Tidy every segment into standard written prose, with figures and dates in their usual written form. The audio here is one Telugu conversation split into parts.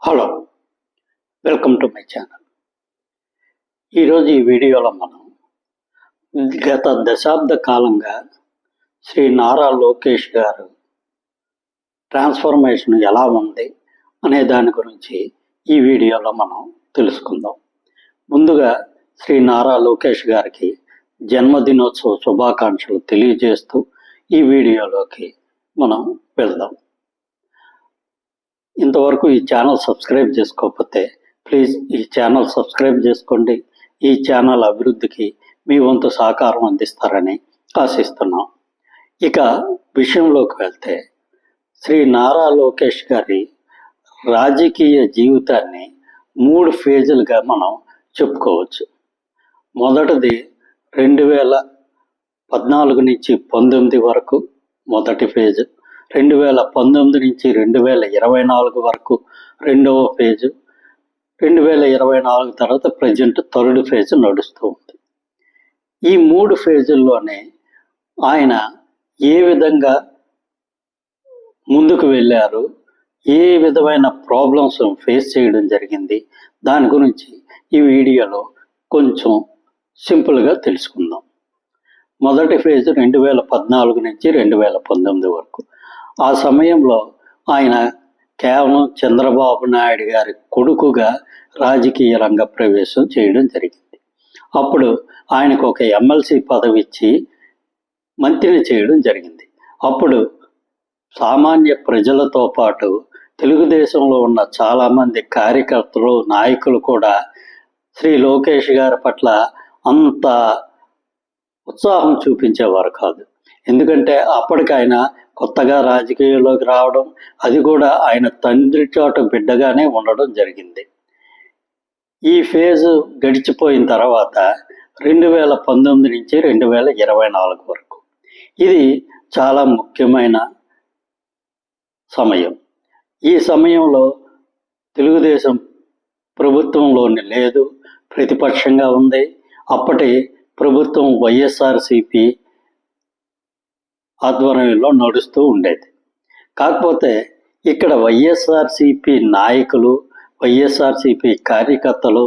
Hello, welcome to my channel. ఈరోజు ఈ వీడియోలో మనం గత దశాబ్ద కాలంగా శ్రీ నారా లోకేష్ గారు ట్రాన్స్ఫర్మేషన్ ఎలా ఉంది అనే దాని గురించి ఈ వీడియోలో మనం తెలుసుకుందాం. ముందుగా శ్రీ నారా లోకేష్ గారికి జన్మదినోత్సవ శుభాకాంక్షలు తెలియజేస్తూ ఈ వీడియోలోకి మనం వెళ్దాం. ఇంతవరకు ఈ ఛానల్ సబ్స్క్రైబ్ చేసుకోకపోతే ప్లీజ్ ఈ ఛానల్ సబ్స్క్రైబ్ చేసుకోండి. ఈ ఛానల్ అభివృద్ధికి మీ వంతు సహకారం అందిస్తారని ఆశిస్తున్నాం. ఇక విషయంలోకి వెళ్తే శ్రీ నారా లోకేష్ గారి రాజకీయ జీవితాన్ని 3 ఫేజులుగా మనం చెప్పుకోవచ్చు. మొదటిది 2014 నుంచి 19 వరకు మొదటి ఫేజు, 2019 నుంచి 2024 వరకు రెండవ ఫేజు, 2024 తర్వాత ప్రజెంట్ 3rd ఫేజ్ నడుస్తూ ఉంది. ఈ 3 ఫేజుల్లోనే ఆయన ఏ విధంగా ముందుకు వెళ్ళారు, ఏ విధమైన ప్రాబ్లమ్స్ ఫేస్ చేయడం జరిగింది, దాని గురించి ఈ వీడియోలో కొంచెం సింపుల్గా తెలుసుకుందాం. మొదటి ఫేజ్ 2014 నుంచి 2019 వరకు. ఆ సమయంలో ఆయన కేవలం చంద్రబాబు నాయుడు గారి కొడుకుగా రాజకీయ రంగ ప్రవేశం చేయడం జరిగింది. అప్పుడు ఆయనకు ఒక ఎమ్మెల్సీ పదవి ఇచ్చి మంత్రిని చేయడం జరిగింది. అప్పుడు సామాన్య ప్రజలతో పాటు తెలుగుదేశంలో ఉన్న చాలామంది కార్యకర్తలు, నాయకులు కూడా శ్రీ లోకేష్ గారి పట్ల అంత ఉత్సాహం చూపించేవారు కాదు. ఎందుకంటే అప్పటికి ఆయన కొత్తగా రాజకీయాల్లోకి రావడం, అది కూడా ఆయన తండ్రి చోట బిడ్డగానే ఉండడం జరిగింది. ఈ ఫేజ్ గడిచిపోయిన తర్వాత 2019 నుంచి 2024 వరకు ఇది చాలా ముఖ్యమైన సమయం. ఈ సమయంలో తెలుగుదేశం ప్రభుత్వంలోని లేదు, ప్రతిపక్షంగా ఉంది. అప్పటి ప్రభుత్వం వైఎస్ఆర్సిపి ఆధ్వర్యంలో నడుస్తూ ఉండేది. కాకపోతే ఇక్కడ వైఎస్ఆర్సిపి నాయకులు, వైఎస్ఆర్సిపి కార్యకర్తలు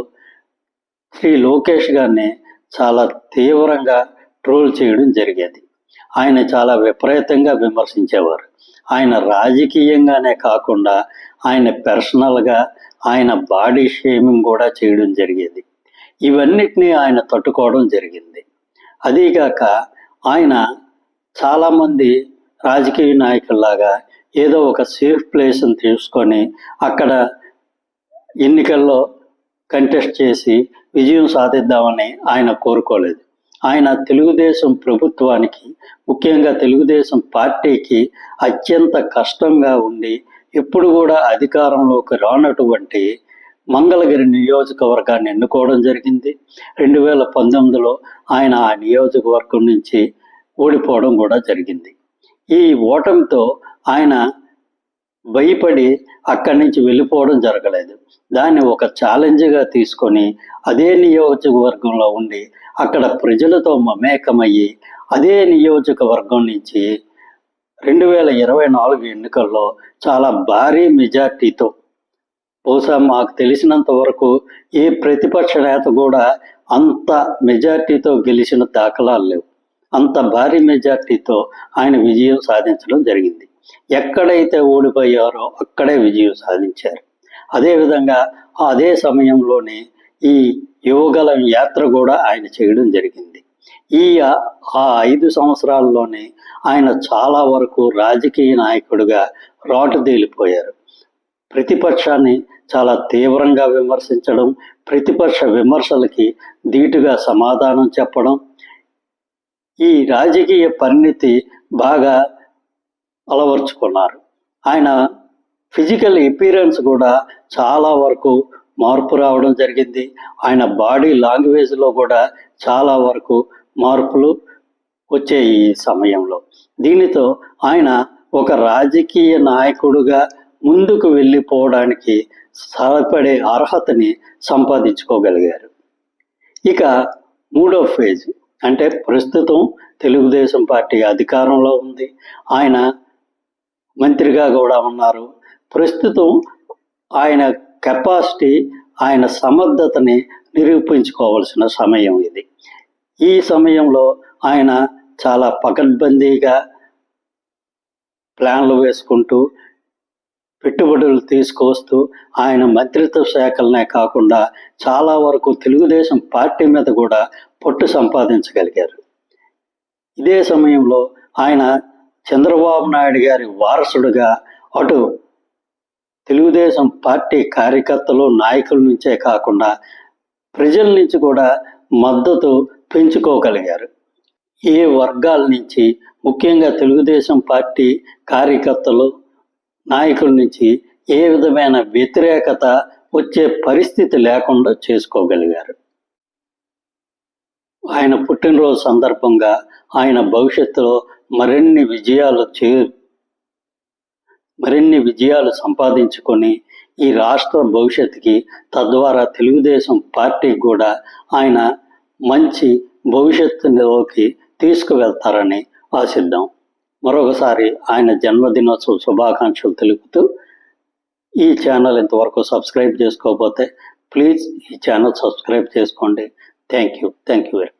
శ్రీ లోకేష్ గారిని చాలా తీవ్రంగా ట్రోల్ చేయడం జరిగేది. ఆయన చాలా విపరీతంగా విమర్శించేవారు. ఆయన రాజకీయంగానే కాకుండా ఆయన పర్సనల్గా ఆయన బాడీ షేమింగ్ కూడా చేయడం జరిగేది. ఇవన్నిటినీ ఆయన తట్టుకోవడం జరిగింది. అదీగాక ఆయన చాలామంది రాజకీయ నాయకుల్లాగా ఏదో ఒక సేఫ్ ప్లేస్ని తీసుకొని అక్కడ ఎన్నికల్లో కంటెస్ట్ చేసి విజయం సాధిద్దామని ఆయన కోరుకోలేదు. ఆయన తెలుగుదేశం ప్రభుత్వానికి, ముఖ్యంగా తెలుగుదేశం పార్టీకి అత్యంత కష్టంగా ఉండి ఎప్పుడు కూడా అధికారంలోకి రానటువంటి మంగళగిరి నియోజకవర్గాన్ని ఎన్నుకోవడం జరిగింది. 2019లో ఆయన ఆ నియోజకవర్గం నుంచి ఓడిపోవడం కూడా జరిగింది. ఈ ఓటమితో ఆయన భయపడి అక్కడి నుంచి వెళ్ళిపోవడం జరగలేదు. దాన్ని ఒక ఛాలెంజ్గా తీసుకొని అదే నియోజకవర్గంలో ఉండి అక్కడ ప్రజలతో మమేకమయ్యి అదే నియోజకవర్గం నుంచి 2024 ఎన్నికల్లో చాలా భారీ మెజార్టీతో, బహుశా మాకు తెలిసినంత వరకు ఏ ప్రతిపక్ష నేత కూడా అంత మెజార్టీతో గెలిచిన దాఖలాలు లేవు. అంత భారీ మెజార్టీతో ఆయన విజయం సాధించడం జరిగింది. ఎక్కడైతే ఓడిపోయారో అక్కడే విజయం సాధించారు. అదేవిధంగా అదే సమయంలోనే ఈ యువగలం యాత్ర కూడా ఆయన చేయడం జరిగింది. ఆ 5 సంవత్సరాల్లోనే ఆయన చాలా వరకు రాజకీయ నాయకుడిగా రాటుదేలిపోయారు. ప్రతిపక్షాన్ని చాలా తీవ్రంగా విమర్శించడం, ప్రతిపక్ష విమర్శలకి ధీటుగా సమాధానం చెప్పడం, ఈ రాజకీయ పరిణితి బాగా అలవర్చుకున్నారు. ఆయన ఫిజికల్ అపియరెన్స్ కూడా చాలా వరకు మార్పు రావడం జరిగింది. ఆయన బాడీ లాంగ్వేజ్లో కూడా చాలా వరకు మార్పులు వచ్చాయి ఈ సమయంలో. దీనితో ఆయన ఒక రాజకీయ నాయకుడుగా ముందుకు వెళ్ళిపోవడానికి సరిపడే అర్హతని సంపాదించుకోగలిగారు. ఇక 3వ ఫేజ్ అంటే ప్రస్తుతం తెలుగుదేశం పార్టీ అధికారంలో ఉంది. ఆయన మంత్రిగా కూడా ఉన్నారు. ప్రస్తుతం ఆయన కెపాసిటీ, ఆయన సమర్థతని నిరూపించుకోవాల్సిన సమయం ఇది. ఈ సమయంలో ఆయన చాలా పకడ్బందీగా ప్లాన్లు వేసుకుంటూ పెట్టుబడులు తీసుకొస్తూ ఆయన మంత్రిత్వ శాఖలనే కాకుండా చాలా వరకు తెలుగుదేశం పార్టీ మీద కూడా పట్టు సంపాదించగలిగారు. ఇదే సమయంలో ఆయన చంద్రబాబు నాయుడు గారి వారసుడుగా అటు తెలుగుదేశం పార్టీ కార్యకర్తలు, నాయకుల నుంచే కాకుండా ప్రజల నుంచి కూడా మద్దతు పెంచుకోగలిగారు. ఏ వర్గాల నుంచి, ముఖ్యంగా తెలుగుదేశం పార్టీ కార్యకర్తలు, నాయకుల నుంచి ఏ విధమైన వ్యతిరేకత వచ్చే పరిస్థితి లేకుండా చేసుకోగలిగారు. ఆయన పుట్టినరోజు సందర్భంగా ఆయన భవిష్యత్తులో మరిన్ని విజయాలు సంపాదించుకొని ఈ రాష్ట్ర భవిష్యత్తుకి, తద్వారా తెలుగుదేశం పార్టీకి కూడా ఆయన మంచి భవిష్యత్తులోకి తీసుకువెళ్తారని ఆశిద్దాం. మరొకసారి ఆయన జన్మదినోత్సవ శుభాకాంక్షలు తెలుపుతూ, ఈ ఛానల్ ఇంతవరకు సబ్స్క్రైబ్ చేసుకోకపోతే ప్లీజ్ ఈ ఛానల్ సబ్స్క్రైబ్ చేసుకోండి. Thank you very much.